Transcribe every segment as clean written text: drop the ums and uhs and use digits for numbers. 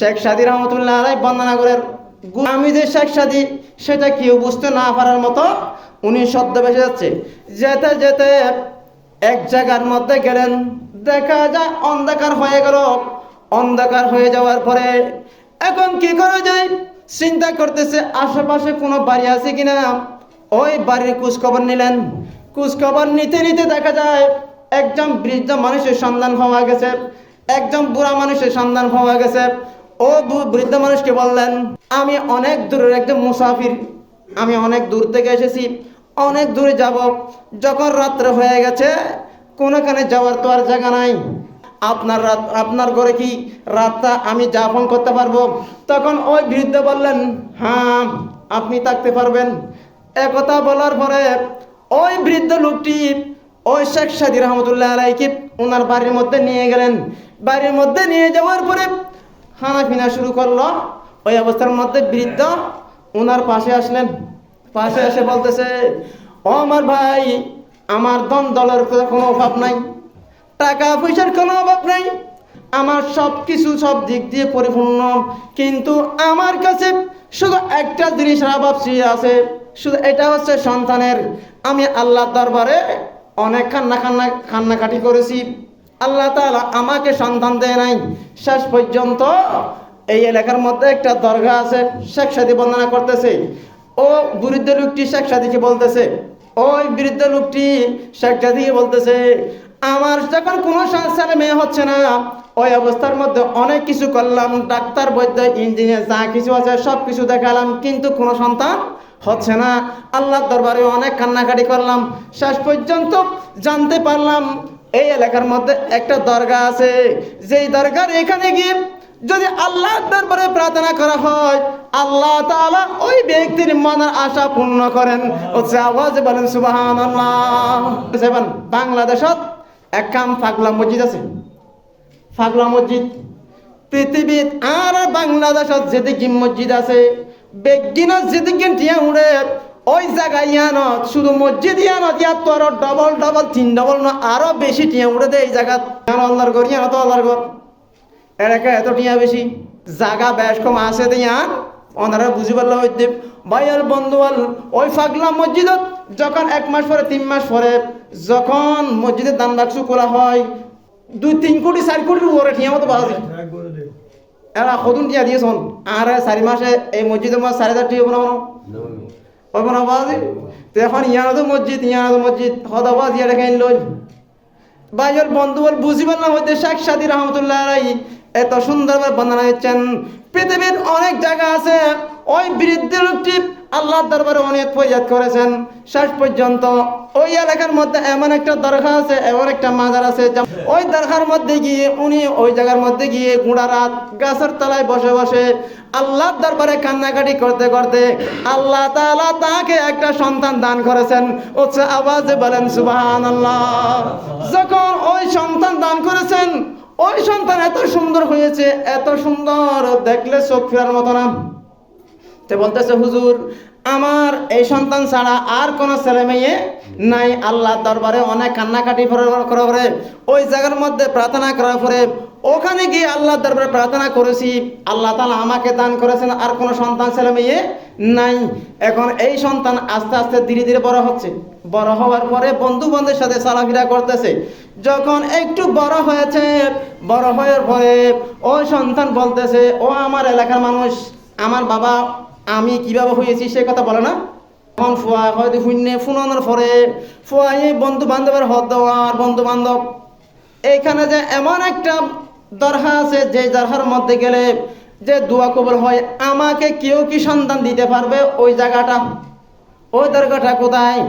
শেখ সাদী রহমতুল্লাহ আলাইহি বর্ণনা করেন, আমি যে শেখ সাদী সেটা কেউ বুঝতে না পারার মতো উনি ছদ্মবেশে যাচ্ছে। যেতে যেতে এক জায়গার মধ্যে গেলেন, দেখা যায় অন্ধকার হয়ে গেল। অন্ধকার হয়ে যাওয়ার পরে এখন কি করা যায় চিন্তা করতেছে, আশেপাশে কোনো বাড়ি আছে কিনা। ওই বাড়ির খোঁজখবর নিলেন। খোঁজখবর নিতে নিতে দেখা যায় একজন বৃদ্ধ মানুষের সন্ধান পাওয়া গেছে, একজন বুড়া মানুষের সন্ধান পাওয়া গেছে। ও বৃদ্ধ মানুষকে বললেন, আমি অনেক দূরের একজন মুসাফির, আমি অনেক দূর থেকে এসেছি, অনেক দূরে যাব। যখন রাত্রে হয়ে গেছে, কোনোখানে যাওয়ার তো আর জায়গা নাই, আপনার ঘরে কি রাতটা আমি যাপন করতে পারবো? তখন ওই বৃদ্ধ বললেন, হ্যাঁ আপনি থাকতে পারবেন। একথা বলার পরে ওই বৃদ্ধ লোকটি ওই শেখ সাদী রহমতুল্লাহ আলাইহি ওনার বাড়ির মধ্যে নিয়ে গেলেন। বাড়ির মধ্যে নিয়ে যাওয়ার পরে খানা পিনা শুরু করলো। ওই অবস্থার মধ্যে বৃদ্ধ ওনার পাশে আসলেন। পাশে এসে বলতেছে, ও আমার ভাই, আমার ধন দলের কোনো অভাব নাই, টাকা পয়সার কোনো অভাব নাই, আমার সব কিছু সব দিক দিয়ে পরিপূর্ণ, কিন্তু আমার কাছে শুধু একটা জিনিসের অভাব আছে, শুধু এটা হচ্ছে সন্তানের। আমি আল্লাহর দরবারে অনেক কান্নাকাটি করেছি, আল্লাহ তাআলা আমাকে সন্তান দেয় নাই। শেষ পর্যন্ত এই এলাকার মধ্যে একটা দরগা আছে, শেখ সাদী বর্ণনা করতেছে। ও বৃদ্ধ লোকটি শেখ সাদীকে বলতেছে, ওই বৃদ্ধ লোকটি শেখ সাদীকে বলতেছে, আমার যখন কোনো ছেলে মেয়ে হচ্ছে না, ওই অবস্থার মধ্যে অনেক কিছু করলাম, ডাক্তার বৈদ্য ইঞ্জিনিয়ার যা কিছু আছে সব কিছু দেখালাম, কিন্তু কোনো সন্তান হচ্ছে না। আল্লাহর দরবারে অনেক কান্নাকাটি করলাম, শেষ পর্যন্ত জানতে পারলাম এই এলাকার মধ্যে একটা দরগা আছে, যেই দরগার এখানে গিয়ে যদি আল্লাহর দরবারে প্রার্থনা করা হয়, আল্লাহ তাআলা ওই ব্যক্তির মনের আশা পূর্ণ করেন। হচ্ছে আওয়াজে বলেন সুবহানাল্লাহ। বাংলাদেশত একখান পাগলা মসজিদ আছে, পাগলা মসজিদ। পৃথিবীত আর বাংলাদেশত যেদিকে মসজিদ আছে, বেগিনত যেদিকে টিয়া উড়ে, ওই জায়গায় ইয়ানত শুধু মসজিদ ইয়ানত ইয়াত তো আরো ডবল ডবল 3 ডবল না আরো বেশি টিয়া উড়ে দেয় এই জায়গা। আল্লাহর ঘর ইয়ানত আল্লাহর ঘর এলাকা এত টিয়া বেশি, জায়গা বেশ কম আছে ইয়ান। ওনারা বুঝি পারলো হইতে ভাইয়ার বন্ধুয়াল, ওই পাগলা মসজিদত যখন 1 মাস পরে 3 মাস পরে যখন মসজিদের দান বাক্স খোলা হয়, 2-3 কোটি 4 কোটির উপরে টিয়া মতো বাজে। এরা কদুন টিয়া দিয়েছন, আর 4 মাসে এই মসজিদের মাস 4,000 টিয়া বানাবো বাজে। তো এখন ইয়ানতো মসজিদ হদাবাজ ইয়া রেখে লই। ভাইয়ার বন্ধুয়াল বুঝি পারলাম হইতে শেখ সাদী রহমতুল্লাহ আলাইহি এত সুন্দরভাবে বর্ণনা দিচ্ছেন। পৃথিবীর অনেক জায়গা আছে, ওই বৃদ্ধ লোকটি আল্লাহর দরবারে অনেক ফরিয়াদ করেছেন। শেষ পর্যন্ত ওই এলাকার মধ্যে এমন একটা দরগা আছে, এমন একটা মাজার আছে, ওই দরগার মধ্যে গিয়ে উনি ওই জায়গার মধ্যে গিয়ে গুঁড়া রাত গাছের তলায় বসে বসে আল্লাহর দরবারে কান্নাকাটি করতে করতে আল্লাহ তাআলা তাকে একটা সন্তান দান করেছেন। হচ্ছে আওয়াজে বলেন সুবহানাল্লাহ। যখন ওই সন্তান দান করেছেন, ওই সন্তান এত সুন্দর হয়েছে, এত সুন্দর দেখলে চোখ ফেরার মতো না। তে বলতেছে, হুজুর আমার এই সন্তান ছাড়া আর কোনো ছেলে মেয়ে নাই। আল্লাহ দরবারে অনেক কান্নাকাটি করার পরে ওই জায়গার মধ্যে প্রার্থনা করার পরে ওখানে গিয়ে আল্লাহর দরবারে প্রার্থনা করেছি, আল্লাহ তাআলা আমাকে দান করেছেন আর কোনো সন্তান ছেলে মেয়ে নাই। এখন এই সন্তান আস্তে আস্তে ধীরে ধীরে বড় হচ্ছে। বড় হওয়ার পরে বন্ধু বান্ধবের সাথে চলাফেরা করতেছে। যখন একটু বড় হয়েছে, বড় হওয়ার পরে ওই সন্তান বলতেছে, ও আমার এলাকার মানুষ, আমার বাবা আমি কিভাবে হয়েছি সে কথা বলে না। তখন ফুয়া হয়তো শূন্যে ফুনানোর পরে ফুয়াই বন্ধু বান্ধবের হদ দেওয়ার বন্ধু বান্ধব এইখানে যে এমন একটা দরগা আছে, যে দরগার মধ্যে গেলে যে দোয়া কবুল হয়, আমাকে কেউ কি সন্তান দিতে পারবে? ওই জায়গাটা, ওই দরগাটা কোথায়?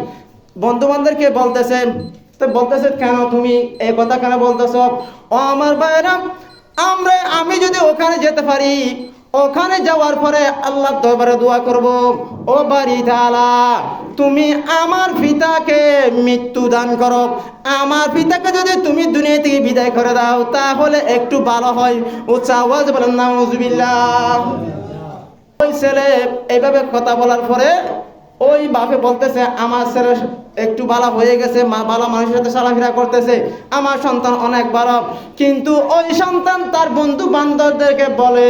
বন্ধু বান্ধবকে বলতেছে। তো বলতেছে, কেন তুমি এই কথা কেন বলতেছ? ও আমার ভাইরা, আমি যদি ওখানে যেতে পারি, ওখানে যাওয়ার পরে আল্লাহর দরবারে দোয়া করব, ও বাড়ি তাআলা তুমি আমার পিতাকে মৃত্যু দান করো, আমার পিতাকে যদি তুমি দুনিয়া থেকে বিদায় করে দাও তাহলে একটু ভালো হয়। উচ্চ আওয়াজ বলেন নাউজুবিল্লাহ। ওই ছেলে এইভাবে কথা বলার পরে ওই বাপে বলতেছে আমার ছেলে একটু ভালো হয়ে গেছে, মা ভালো মানুষের সাথে চলাফেরা করতেছে, আমার সন্তান অনেক ভালো। কিন্তু ওই সন্তান তার বন্ধু বান্ধবদেরকে বলে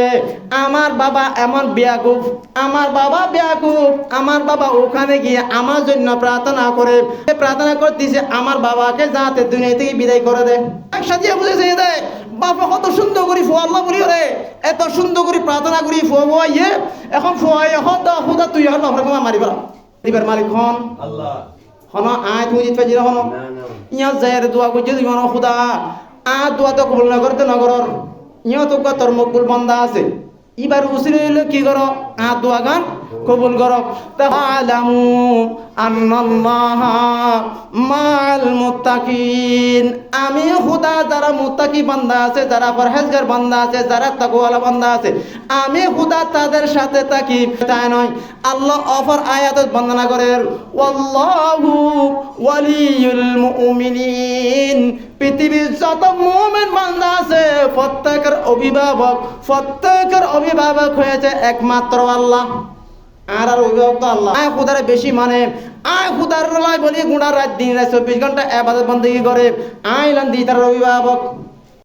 আমার বাবা এমন বেয়াকুফ, আমার বাবা বেয়াকুফ, আমার বাবা ওখানে গিয়ে আমার জন্য প্রার্থনা করে, প্রার্থনা করতেছে আমার বাবাকে যাতে দুনিয়া থেকে বিদায় করে দেয়। একসাথে বুঝেছে দেয় বাবা কত সুন্দর করে ফোয়া, আল্লাহ বলি রে এত সুন্দর করে প্রার্থনা করি ফোয়া ফোয়াইয়ে, এখন ফোয়াইয়ে হদা হুদা তুই হল মারিবা দিবার মালিক হন আল্লাহ। হন আয় তুমি জিত পাইছি হন ইয়া যায়ের দোয়া করছে তুই হন খুদা আ দোয়া তো কবুল না করতে নগরর ইয়া তো তোর মকবুল বান্দা আছে, এবার উসিলে হইলো কি করো আ দোয়া গান কবুল করো। তাআলামু আন্নাল্লাহা মাল মুত্তাকিন, আমি খোদা যারা মুত্তাকি বান্দা আছে, যারা পরহেজগার বান্দা আছে, যারা তাকওয়ালা বান্দা আছে, আমি খোদা তাদের সাথে থাকি। তাই নয় আল্লাহ অফার আয়াতত বর্ণনা করে ওয়াল্লাহু ওয়ালিয়ুল মুমিনিন, পৃথিবীর যত মুমিন বান্দা আছে প্রত্যেকের অভিভাবক হয়েছে একমাত্র আল্লাহ। আর অভিভাবক তো আল্লাহ। আয় খুদারে বেশি মানে আয় খুদার লাই বলি গুণার রাত দিন 24 ঘন্টা ইবাদত বন্দেগী করে আইলান দি তার অভিভাবক।